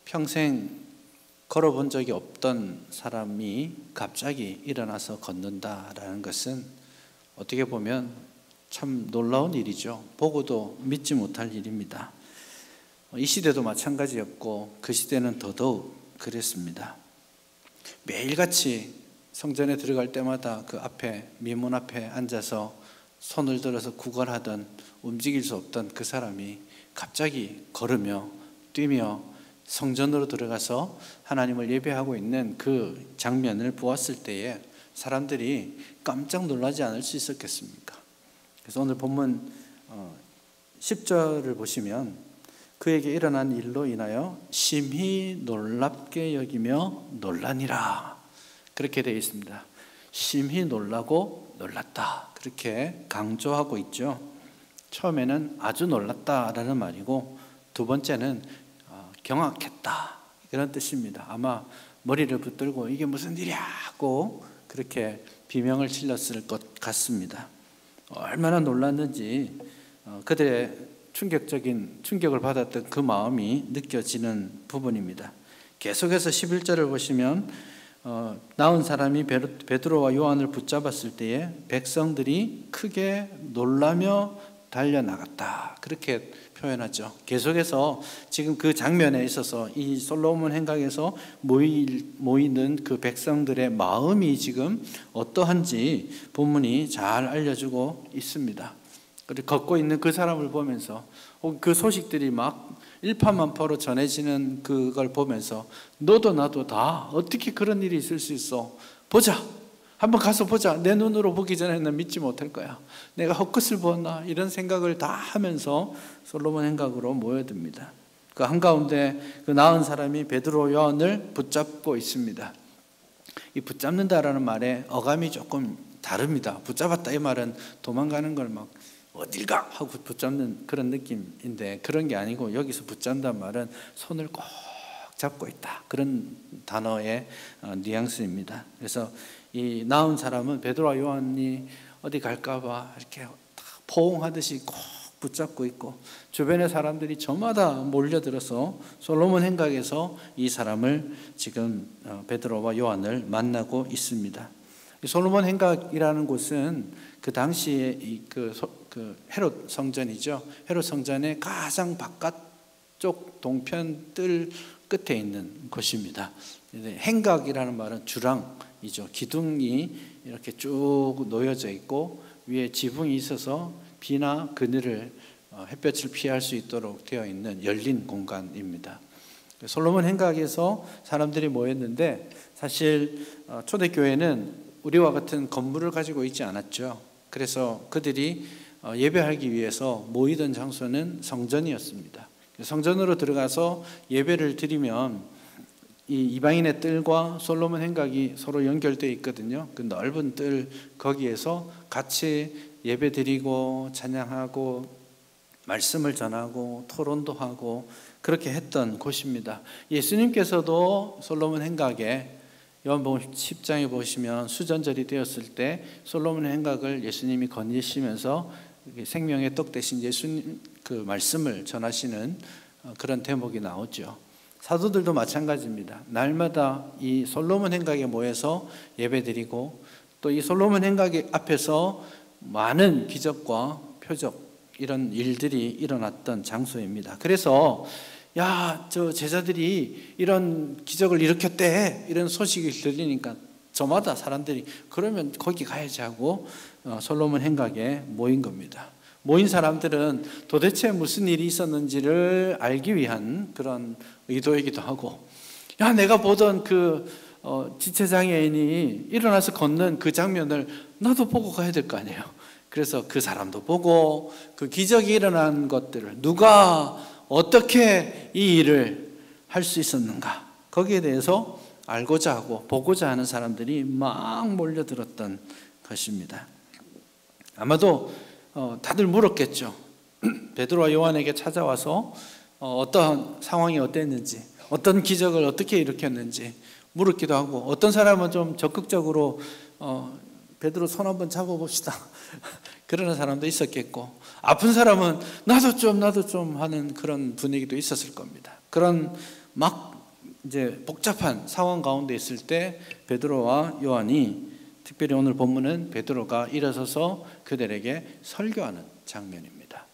평생 걸어본 적이 없던 사람이 갑자기 일어나서 걷는다라는 것은 어떻게 보면 참 놀라운 일이죠. 보고도 믿지 못할 일입니다. 이 시대도 마찬가지였고 그 시대는 더더욱 그랬습니다. 매일같이 성전에 들어갈 때마다 그 앞에 미문 앞에 앉아서 손을 들어서 구걸하던 움직일 수 없던 그 사람이 갑자기 걸으며 뛰며 성전으로 들어가서 하나님을 예배하고 있는 그 장면을 보았을 때에 사람들이 깜짝 놀라지 않을 수 있었겠습니까? 그래서 오늘 본문 10절을 보시면 그에게 일어난 일로 인하여 심히 놀랍게 여기며 놀라니라, 그렇게 되어 있습니다. 심히 놀라고 놀랐다, 그렇게 강조하고 있죠. 처음에는 아주 놀랐다라는 말이고, 두 번째는 경악했다, 이런 뜻입니다. 아마 머리를 붙들고 이게 무슨 일이야 하고 그렇게 비명을 질렀을 것 같습니다. 얼마나 놀랐는지 그들의 충격을 받았던 그 마음이 느껴지는 부분입니다. 계속해서 11절을 보시면 나은 사람이 베드로와 요한을 붙잡았을 때에 백성들이 크게 놀라며 달려나갔다, 그렇게 표현하죠. 계속해서 지금 그 장면에 있어서 이 솔로몬 행각에서 모이는 그 백성들의 마음이 지금 어떠한지 본문이 잘 알려주고 있습니다. 그리고 걷고 있는 그 사람을 보면서 그 소식들이 막 일파만파로 전해지는 그걸 보면서 너도 나도 다 어떻게 그런 일이 있을 수 있어? 보자, 한번 가서 보자. 내 눈으로 보기 전에는 믿지 못할 거야. 내가 헛것을 보았나? 이런 생각을 다 하면서 솔로몬 행각으로 모여듭니다. 그 한가운데 그 나은 사람이 베드로 요한을 붙잡고 있습니다. 이 붙잡는다라는 말에 어감이 조금 다릅니다. 붙잡았다 이 말은 도망가는 걸 막 어딜 가 하고 붙잡는 그런 느낌인데, 그런 게 아니고 여기서 붙잡는다는 말은 손을 꼭 잡고 있다, 그런 단어의 뉘앙스입니다. 그래서 이 나은 사람은 베드로와 요한이 어디 갈까 봐 이렇게 포옹하듯이 꼭 붙잡고 있고, 주변의 사람들이 저마다 몰려들어서 솔로몬 행각에서 이 사람을 지금 베드로와 요한을 만나고 있습니다. 솔로몬 행각이라는 곳은 그 당시에 그 헤롯 성전이죠. 헤롯 성전의 가장 바깥쪽 동편 뜰 끝에 있는 곳입니다. 행각이라는 말은 주랑이죠. 기둥이 이렇게 쭉 놓여져 있고 위에 지붕이 있어서 비나 그늘을 햇볕을 피할 수 있도록 되어 있는 열린 공간입니다. 솔로몬 행각에서 사람들이 모였는데, 사실 초대교회는 우리와 같은 건물을 가지고 있지 않았죠. 그래서 그들이 예배하기 위해서 모이던 장소는 성전이었습니다. 성전으로 들어가서 예배를 드리면 이 이방인의 뜰과 솔로몬 행각이 서로 연결되어 있거든요. 그 넓은 뜰 거기에서 같이 예배 드리고 찬양하고 말씀을 전하고 토론도 하고 그렇게 했던 곳입니다. 예수님께서도 솔로몬 행각에 요한복음 10장에 보시면 수전절이 되었을 때 솔로몬 행각을 예수님이 거니시면서 생명의 떡 대신 예수님 그 말씀을 전하시는 그런 대목이 나오죠. 사도들도 마찬가지입니다. 날마다 이 솔로몬 행각에 모여서 예배드리고 또 이 솔로몬 행각 앞에서 많은 기적과 표적 이런 일들이 일어났던 장소입니다. 그래서 저 제자들이 이런 기적을 일으켰대, 이런 소식을 들리니까 저마다 사람들이 그러면 거기 가야지 하고 솔로몬 행각에 모인 겁니다. 모인 사람들은 도대체 무슨 일이 있었는지를 알기 위한 그런 의도이기도 하고, 내가 보던 그 지체장애인이 일어나서 걷는 그 장면을 나도 보고 가야 될 거 아니에요. 그래서 그 사람도 보고 그 기적이 일어난 것들을 누가 어떻게 이 일을 할 수 있었는가, 거기에 대해서 알고자 하고 보고자 하는 사람들이 막 몰려들었던 것입니다. 아마도 다들 물었겠죠. 베드로와 요한에게 찾아와서 어떤 상황이 어땠는지, 어떤 기적을 어떻게 일으켰는지 물었기도 하고, 어떤 사람은 좀 적극적으로 베드로 손 한번 잡아봅시다 그러는 사람도 있었겠고, 아픈 사람은 나도 좀 하는 그런 분위기도 있었을 겁니다. 그런 막 이제 복잡한 상황 가운데 있을 때 베드로와 요한이, 특별히 오늘 본문은 베드로가 일어서서 그들에게 설교하는 장면입니다.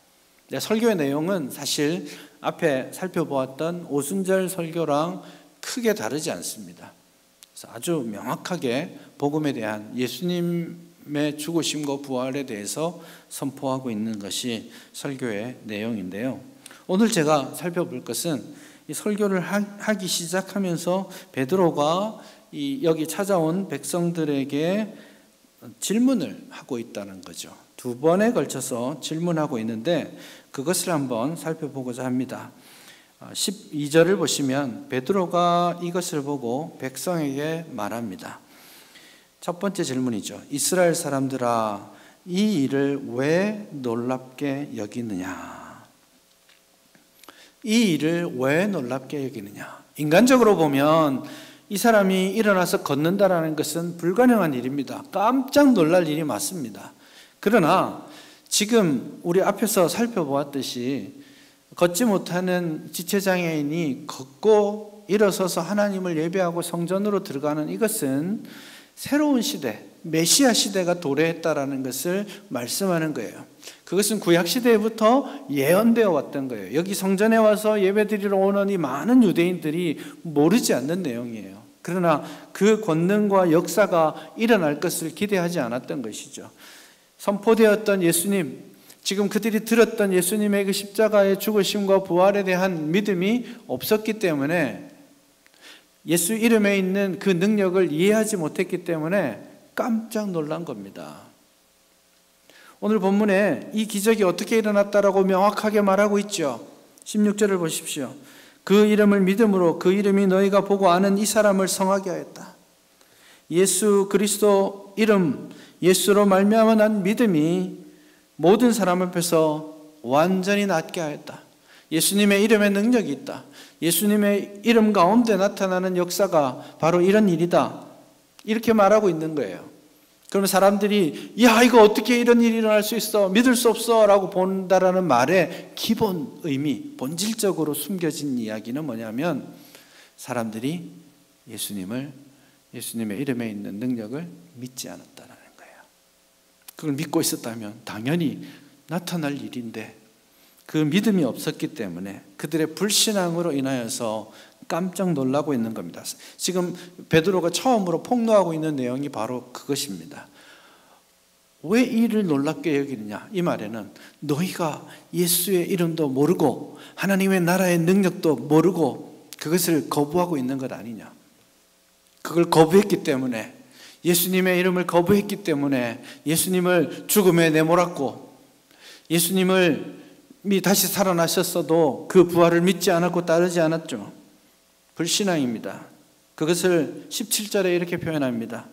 설교의 내용은 사실 앞에 살펴보았던 오순절 설교랑 크게 다르지 않습니다. 그래서 아주 명확하게 복음에 대한, 예수님의 죽으심과 부활에 대해서 선포하고 있는 것이 설교의 내용인데요. 오늘 제가 살펴볼 것은 이 설교를 하기 시작하면서 베드로가 여기 찾아온 백성들에게 질문을 하고 있다는 거죠. 두 번에 걸쳐서 질문하고 있는데 그것을 한번 살펴보고자 합니다. 12절을 보시면 베드로가 이것을 보고 백성에게 말합니다. 첫 번째 질문이죠. 이스라엘 사람들아, 이 일을 왜 놀랍게 여기느냐? 이 일을 왜 놀랍게 여기느냐? 인간적으로 보면 이 사람이 일어나서 걷는다라는 것은 불가능한 일입니다. 깜짝 놀랄 일이 맞습니다. 그러나 지금 우리 앞에서 살펴보았듯이 걷지 못하는 지체장애인이 걷고 일어서서 하나님을 예배하고 성전으로 들어가는 이것은 새로운 시대, 메시아 시대가 도래했다라는 것을 말씀하는 거예요. 그것은 구약시대부터 예언되어 왔던 거예요. 여기 성전에 와서 예배드리러 오는 이 많은 유대인들이 모르지 않는 내용이에요. 그러나 그 권능과 역사가 일어날 것을 기대하지 않았던 것이죠. 선포되었던 예수님, 지금 그들이 들었던 예수님의 그 십자가의 죽으심과 부활에 대한 믿음이 없었기 때문에, 예수 이름에 있는 그 능력을 이해하지 못했기 때문에 깜짝 놀란 겁니다. 오늘 본문에 이 기적이 어떻게 일어났다라고 명확하게 말하고 있죠. 16절을 보십시오. 그 이름을 믿음으로 그 이름이 너희가 보고 아는 이 사람을 성하게 하였다. 예수 그리스도 이름, 예수로 말미암아 난 믿음이 모든 사람 앞에서 완전히 낫게 하였다. 예수님의 이름에 능력이 있다. 예수님의 이름 가운데 나타나는 역사가 바로 이런 일이다. 이렇게 말하고 있는 거예요. 그러면 사람들이 야, 이거 어떻게 이런 일이 일어날 수 있어? 믿을 수 없어 라고 본다라는 말의 기본 의미, 본질적으로 숨겨진 이야기는 뭐냐면, 사람들이 예수님의 이름에 있는 능력을 믿지 않았다는 거예요. 그걸 믿고 있었다면 당연히 나타날 일인데 그 믿음이 없었기 때문에 그들의 불신앙으로 인하여서 깜짝 놀라고 있는 겁니다. 지금 베드로가 처음으로 폭로하고 있는 내용이 바로 그것입니다. 왜 이 일을 놀랍게 여기느냐? 이 말에는 너희가 예수의 이름도 모르고 하나님의 나라의 능력도 모르고 그것을 거부하고 있는 것 아니냐? 그걸 거부했기 때문에, 예수님의 이름을 거부했기 때문에 예수님을 죽음에 내몰았고, 예수님이 다시 살아나셨어도 그 부활을 믿지 않았고 따르지 않았죠. 불신앙입니다. 그것을 17절에 이렇게 표현합니다.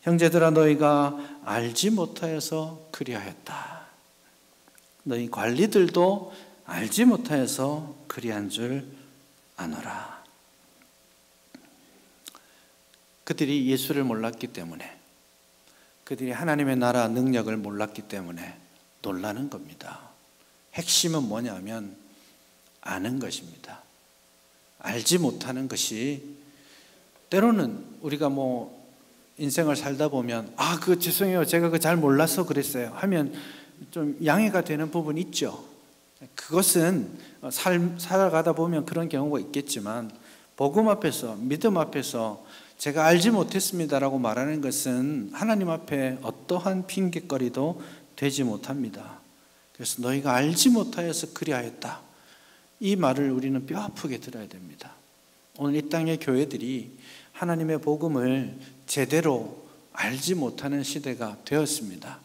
형제들아, 너희가 알지 못하여서 그리하였다. 너희 관리들도 알지 못하여서 그리한 줄 아노라. 그들이 예수를 몰랐기 때문에, 그들이 하나님의 나라 능력을 몰랐기 때문에 놀라는 겁니다. 핵심은 뭐냐면 아는 것입니다. 알지 못하는 것이, 때로는 우리가 인생을 살다 보면 죄송해요, 제가 잘 몰라서 그랬어요 하면 좀 양해가 되는 부분이 있죠. 그것은 살아가다 보면 그런 경우가 있겠지만, 복음 앞에서, 믿음 앞에서 제가 알지 못했습니다라고 말하는 것은 하나님 앞에 어떠한 핑계거리도 되지 못합니다. 그래서 너희가 알지 못하여서 그리하였다, 이 말을 우리는 뼈 아프게 들어야 됩니다. 오늘 이 땅의 교회들이 하나님의 복음을 제대로 알지 못하는 시대가 되었습니다.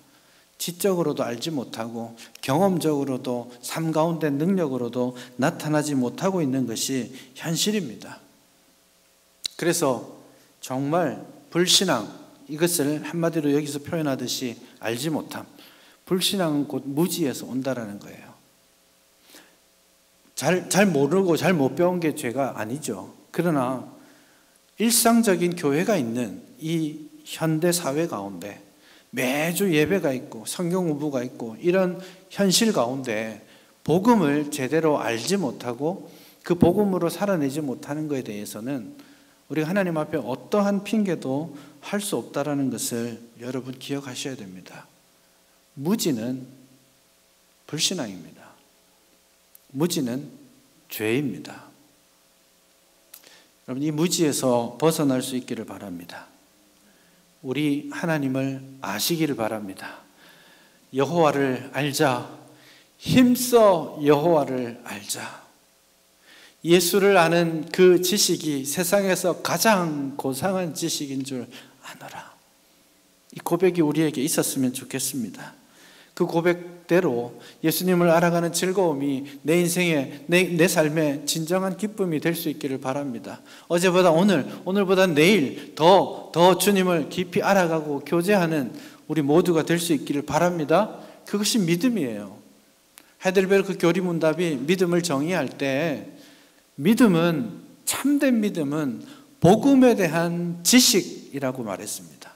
지적으로도 알지 못하고 경험적으로도 삶 가운데 능력으로도 나타나지 못하고 있는 것이 현실입니다. 그래서 정말 불신앙, 이것을 한마디로 여기서 표현하듯이 알지 못함, 불신앙은 곧 무지에서 온다라는 거예요. 잘 모르고 잘 못 배운 게 죄가 아니죠. 그러나 일상적인 교회가 있는 이 현대 사회 가운데 매주 예배가 있고 성경 공부가 있고 이런 현실 가운데 복음을 제대로 알지 못하고 그 복음으로 살아내지 못하는 것에 대해서는 우리가 하나님 앞에 어떠한 핑계도 할 수 없다라는 것을 여러분 기억하셔야 됩니다. 무지는 불신앙입니다. 무지는 죄입니다. 여러분, 이 무지에서 벗어날 수 있기를 바랍니다. 우리 하나님을 아시기를 바랍니다. 여호와를 알자. 힘써 여호와를 알자. 예수를 아는 그 지식이 세상에서 가장 고상한 지식인 줄 아노라. 이 고백이 우리에게 있었으면 좋겠습니다. 그 고백대로 예수님을 알아가는 즐거움이 내 인생의 내 삶의 진정한 기쁨이 될 수 있기를 바랍니다. 어제보다 오늘보다 내일 더 주님을 깊이 알아가고 교제하는 우리 모두가 될 수 있기를 바랍니다. 그것이 믿음이에요. 하이델베르크 교리문답이 믿음을 정의할 때 믿음은, 참된 믿음은 복음에 대한 지식이라고 말했습니다.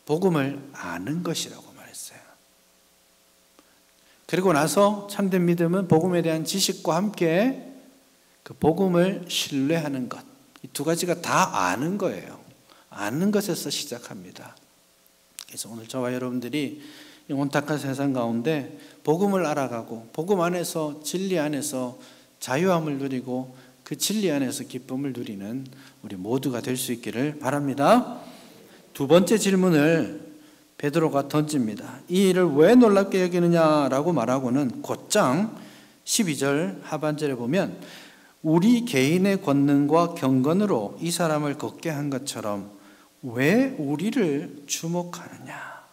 복음을 아는 것이라고 말했어요. 그리고 나서 참된 믿음은 복음에 대한 지식과 함께 그 복음을 신뢰하는 것, 이 두 가지가 다 아는 거예요. 아는 것에서 시작합니다. 그래서 오늘 저와 여러분들이 이 온탁한 세상 가운데 복음을 알아가고 복음 안에서, 진리 안에서 자유함을 누리고 그 진리 안에서 기쁨을 누리는 우리 모두가 될 수 있기를 바랍니다. 두 번째 질문을 베드로가 던집니다. 이 일을 왜 놀랍게 여기느냐라고 말하고는 곧장 12절 하반절에 보면 우리 개인의 권능과 경건으로 이 사람을 걷게 한 것처럼 왜 우리를 주목하느냐.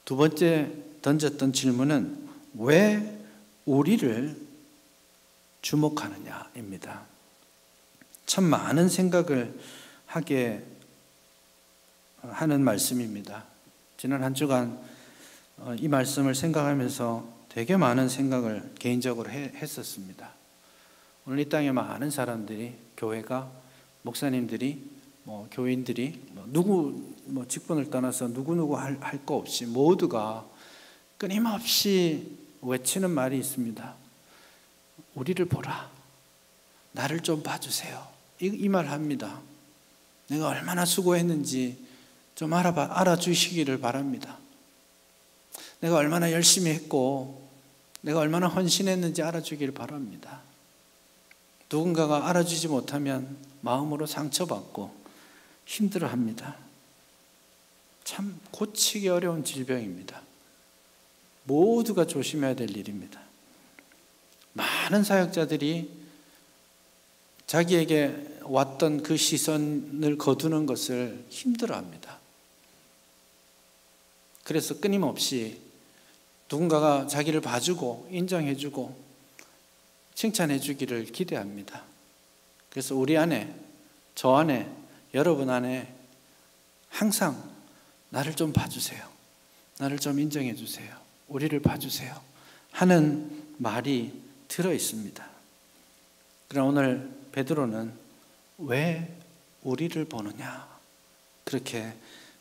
두 번째 던졌던 질문은 왜 우리를 주목하느냐입니다. 참 많은 생각을 하게 하는 말씀입니다. 지난 한 주간 이 말씀을 생각하면서 되게 많은 생각을 개인적으로 했었습니다. 오늘 이 땅에 많은 사람들이, 교회가, 목사님들이, 교인들이, 누구 직분을 떠나서 누구누구 할 거 없이 모두가 끊임없이 외치는 말이 있습니다. 우리를 보라. 나를 좀 봐주세요. 이 말 합니다. 내가 얼마나 수고했는지 좀 알아주시기를 바랍니다. 내가 얼마나 열심히 했고 내가 얼마나 헌신했는지 알아주기를 바랍니다. 누군가가 알아주지 못하면 마음으로 상처받고 힘들어합니다. 참 고치기 어려운 질병입니다. 모두가 조심해야 될 일입니다. 많은 사역자들이 자기에게 왔던 그 시선을 거두는 것을 힘들어합니다. 그래서 끊임없이 누군가가 자기를 봐주고 인정해주고 칭찬해주기를 기대합니다. 그래서 우리 안에, 저 안에, 여러분 안에 항상 나를 좀 봐주세요. 나를 좀 인정해주세요. 우리를 봐주세요. 하는 말이 들어 있습니다. 그러나 오늘 베드로는 왜 우리를 보느냐 그렇게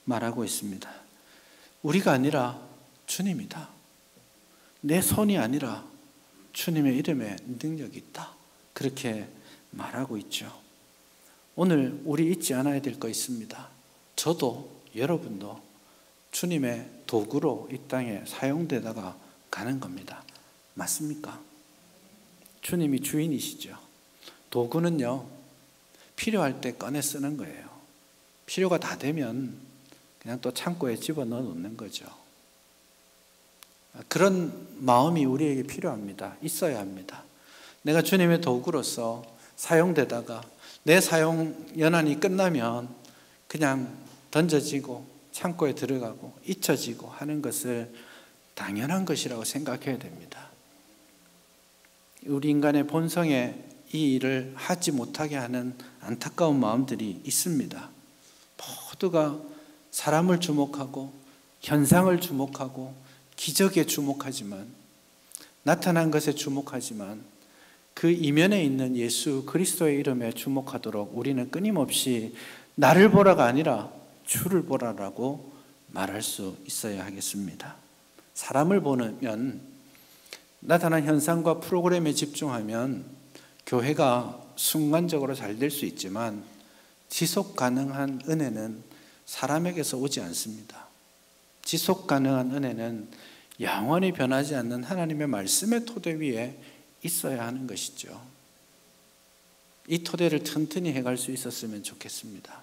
말하고 있습니다. 우리가 아니라 주님이다. 내 손이 아니라 주님의 이름에 능력이 있다. 그렇게 말하고 있죠. 오늘 우리 잊지 않아야 될 거 있습니다. 저도 여러분도 주님의 도구로 이 땅에 사용되다가 가는 겁니다. 맞습니까? 주님이 주인이시죠. 도구는요, 필요할 때 꺼내 쓰는 거예요. 필요가 다 되면 그냥 또 창고에 집어넣어 놓는 거죠. 그런 마음이 우리에게 필요합니다. 있어야 합니다. 내가 주님의 도구로서 사용되다가 내 사용 연한이 끝나면 그냥 던져지고 창고에 들어가고 잊혀지고 하는 것을 당연한 것이라고 생각해야 됩니다. 우리 인간의 본성에 이 일을 하지 못하게 하는 안타까운 마음들이 있습니다. 모두가 사람을 주목하고 현상을 주목하고 기적에 주목하지만, 나타난 것에 주목하지만 그 이면에 있는 예수 그리스도의 이름에 주목하도록 우리는 끊임없이 나를 보라가 아니라 주를 보라라고 말할 수 있어야 하겠습니다. 사람을 보면 나타난 현상과 프로그램에 집중하면 교회가 순간적으로 잘 될 수 있지만 지속 가능한 은혜는 사람에게서 오지 않습니다. 지속 가능한 은혜는 영원히 변하지 않는 하나님의 말씀의 토대 위에 있어야 하는 것이죠. 이 토대를 튼튼히 해갈 수 있었으면 좋겠습니다.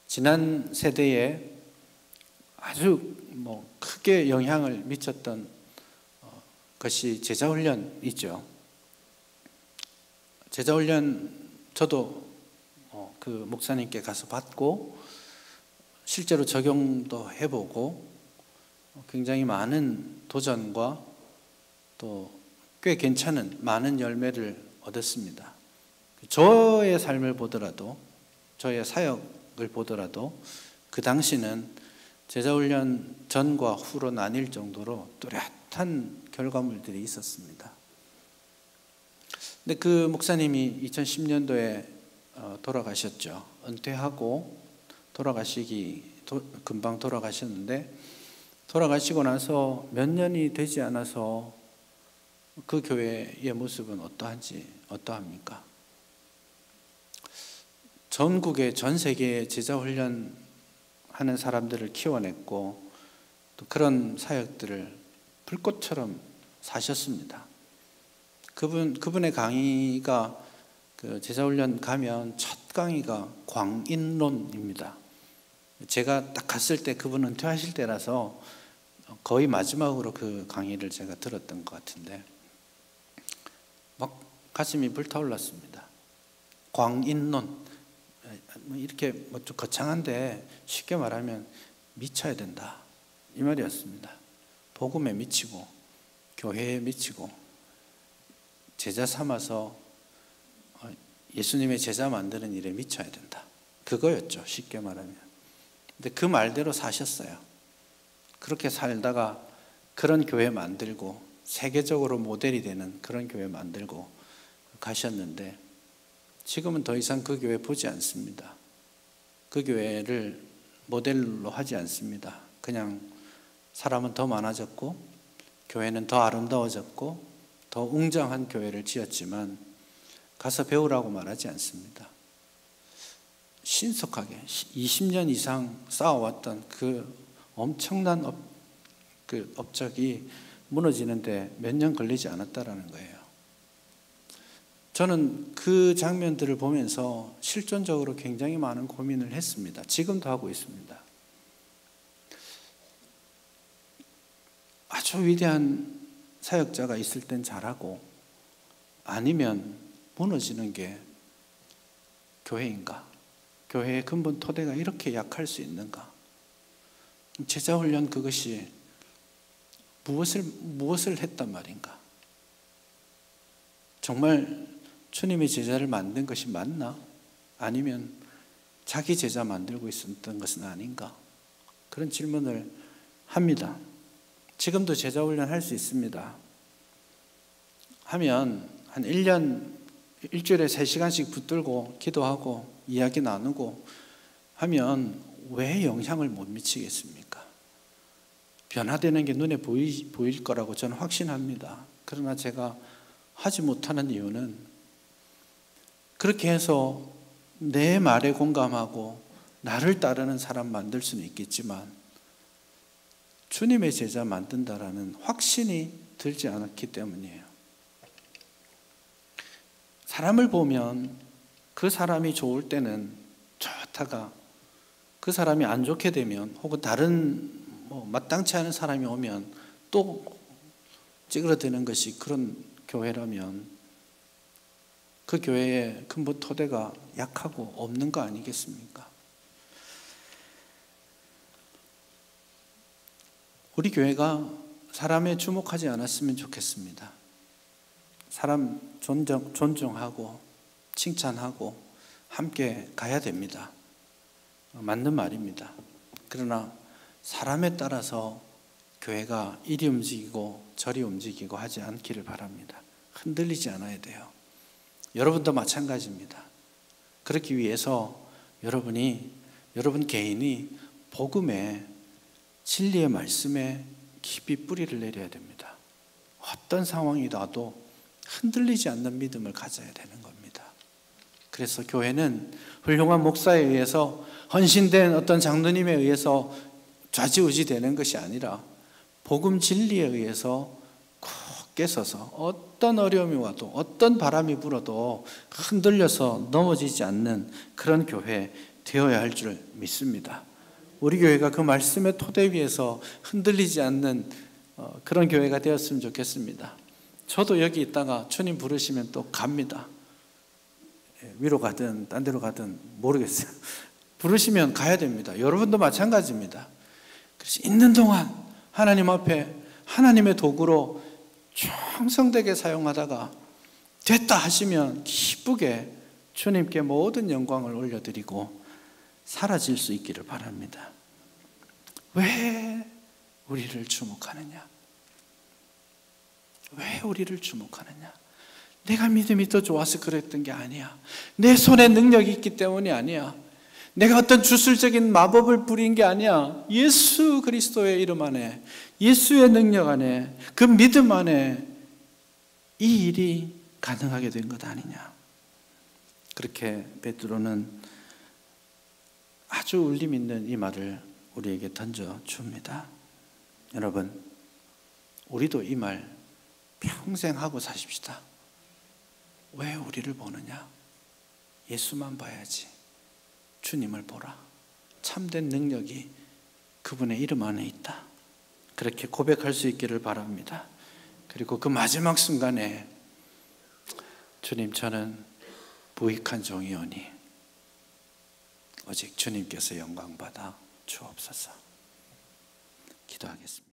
지난 세대에 아주 크게 영향을 미쳤던 것이 제자훈련이죠. 제자훈련 저도 그 목사님께 가서 받고 실제로 적용도 해보고 굉장히 많은 도전과 또 꽤 괜찮은 많은 열매를 얻었습니다. 저의 삶을 보더라도, 저의 사역을 보더라도 그 당시는 제자훈련 전과 후로 나뉠 정도로 뚜렷한 결과물들이 있었습니다. 근데 그 목사님이 2010년도에 돌아가셨죠. 은퇴하고 금방 돌아가셨는데, 돌아가시고 나서 몇 년이 되지 않아서 그 교회의 모습은 어떠합니까? 전국에 전 세계에 제자훈련 하는 사람들을 키워냈고 또 그런 사역들을 불꽃처럼 사셨습니다. 그분의 강의가 그 제자훈련 가면 첫 강의가 광인론입니다. 제가 딱 갔을 때 그분 은퇴하실 때라서 거의 마지막으로 그 강의를 제가 들었던 것 같은데 막 가슴이 불타올랐습니다. 광인론, 이렇게 좀 거창한데 쉽게 말하면 미쳐야 된다, 이 말이었습니다. 복음에 미치고 교회에 미치고 제자 삼아서 예수님의 제자 만드는 일에 미쳐야 된다, 그거였죠, 쉽게 말하면. 근데 그 말대로 사셨어요. 그렇게 살다가 그런 교회 만들고 세계적으로 모델이 되는 그런 교회 만들고 가셨는데 지금은 더 이상 그 교회 보지 않습니다. 그 교회를 모델로 하지 않습니다. 그냥 사람은 더 많아졌고 교회는 더 아름다워졌고 더 웅장한 교회를 지었지만 가서 배우라고 말하지 않습니다. 신속하게 20년 이상 쌓아왔던 그 엄청난 업적이 무너지는데 몇 년 걸리지 않았다라는 거예요. 저는 그 장면들을 보면서 실존적으로 굉장히 많은 고민을 했습니다. 지금도 하고 있습니다. 아주 위대한 사역자가 있을 땐 잘하고 아니면 무너지는 게 교회인가? 교회의 근본 토대가 이렇게 약할 수 있는가? 제자훈련 그것이 무엇을 했단 말인가? 정말 주님의 제자를 만든 것이 맞나? 아니면 자기 제자 만들고 있었던 것은 아닌가? 그런 질문을 합니다. 지금도 제자훈련 할 수 있습니다. 하면 한 1년, 일주일에 3시간씩 붙들고 기도하고 이야기 나누고 하면 왜 영향을 못 미치겠습니까? 변화되는 게 눈에 보일 거라고 저는 확신합니다. 그러나 제가 하지 못하는 이유는 그렇게 해서 내 말에 공감하고 나를 따르는 사람 만들 수는 있겠지만 주님의 제자 만든다라는 확신이 들지 않았기 때문이에요. 사람을 보면 그 사람이 좋을 때는 좋다가 그 사람이 안 좋게 되면 혹은 다른 마땅치 않은 사람이 오면 또 찌그러드는 것이 그런 교회라면 그 교회의 근본 토대가 약하고 없는 거 아니겠습니까? 우리 교회가 사람에 주목하지 않았으면 좋겠습니다. 사람 존중하고 칭찬하고 함께 가야 됩니다. 맞는 말입니다. 그러나 사람에 따라서 교회가 이리 움직이고 저리 움직이고 하지 않기를 바랍니다. 흔들리지 않아야 돼요. 여러분도 마찬가지입니다. 그렇기 위해서 여러분 개인이 복음에 진리의 말씀에 깊이 뿌리를 내려야 됩니다. 어떤 상황이 나도 흔들리지 않는 믿음을 가져야 되는 겁니다. 그래서 교회는 훌륭한 목사에 의해서, 헌신된 어떤 장로님에 의해서 좌지우지되는 것이 아니라 복음 진리에 의해서 굳게 서서 어떤 어려움이 와도, 어떤 바람이 불어도 흔들려서 넘어지지 않는 그런 교회 되어야 할 줄 믿습니다. 우리 교회가 그 말씀의 토대 위에서 흔들리지 않는 그런 교회가 되었으면 좋겠습니다. 저도 여기 있다가 주님 부르시면 또 갑니다. 위로 가든 딴 데로 가든 모르겠어요. 부르시면 가야 됩니다. 여러분도 마찬가지입니다. 그래서 있는 동안 하나님 앞에 하나님의 도구로 충성되게 사용하다가 됐다 하시면 기쁘게 주님께 모든 영광을 올려드리고 사라질 수 있기를 바랍니다. 왜 우리를 주목하느냐? 왜 우리를 주목하느냐? 내가 믿음이 더 좋아서 그랬던 게 아니야. 내 손에 능력이 있기 때문이 아니야. 내가 어떤 주술적인 마법을 부린 게 아니야. 예수 그리스도의 이름 안에, 예수의 능력 안에, 그 믿음 안에 이 일이 가능하게 된 것 아니냐. 그렇게 베드로는 아주 울림 있는 이 말을 우리에게 던져줍니다. 여러분, 우리도 이 말 평생 하고 사십시다. 왜 우리를 보느냐? 예수만 봐야지. 주님을 보라. 참된 능력이 그분의 이름 안에 있다. 그렇게 고백할 수 있기를 바랍니다. 그리고 그 마지막 순간에 주님, 저는 부익한 종이오니 오직 주님께서 영광받아 주옵소서. 기도하겠습니다.